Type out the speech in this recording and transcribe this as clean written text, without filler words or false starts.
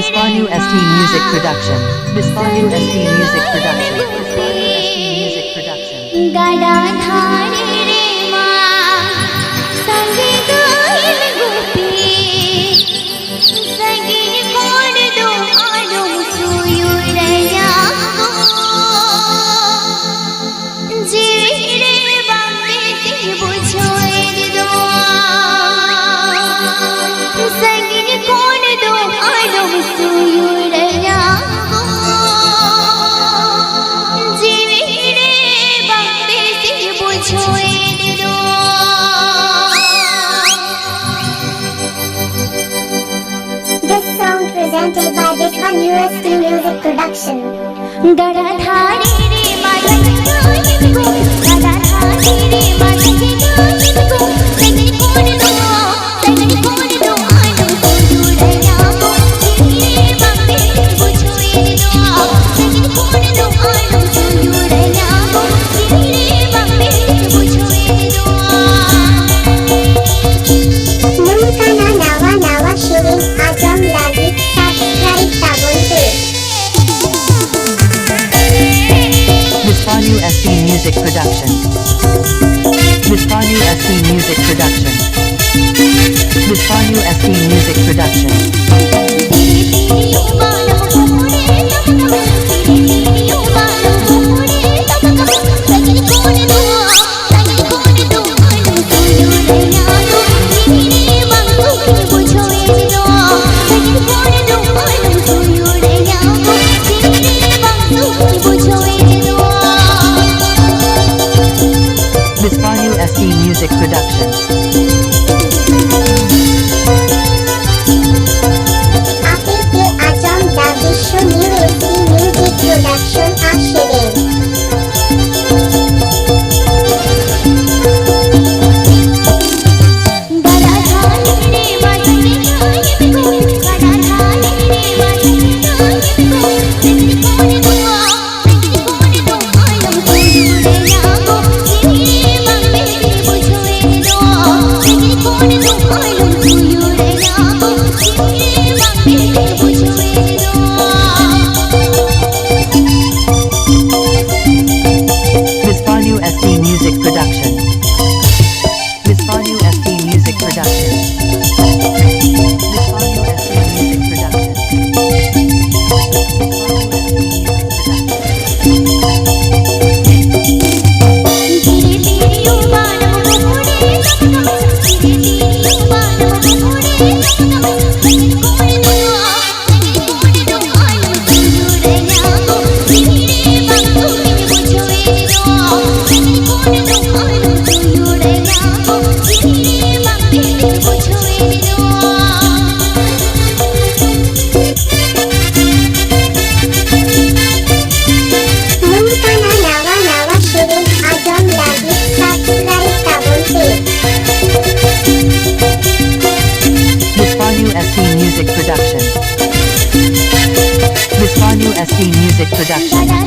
Bispanu ST Music Production. Bispanu ST Music Production. Bispanu ST Music Production. Gada dhare re ma sange gail gopi sagin kod do alo suyuraya je re bambe te bujhoe do sagin kod do alo suyuraya This song presented by Bispanu ST Music Production. Gada dhare re ma sange gail go gada dhare re ma sange gail go sagin kod do alo suyuraya je bambe te bujhoe do sagin kod do alo suyuraya je bambe te bujhoe do Nunca nawa nawa shirin ajam lagi subscribe tabunte. Bispanu ST Music Production. Bispanu ST Music Production. Bispanu ST Music Production. Bispanu ST Music Production. Apik ke ajam da Bispanu ST Music Production ashirin. gada dhare re ma sange gail go gada dhare re ma sange gail go sagin kod do alo suyuraya je bambe te bujhoe do sagin kod do alo suyuraya je bambe te bujhoe do Bispanu ST Music Production. Bispanu ST Music Production. Bispanu ST Music Production. धीरे धीरे उबानम मोरे लगम धीरे धीरे उबानम मोरे लगम sagin kod do alo suyuraya je bambe te bujhoe do sagin kod do alo suyuraya je bambe te bujhoe do Nunca nawa nawa shirin ajam lagi subscribe tabunte. Bispanu ST Music Production. Bispanu ST Music Production. gada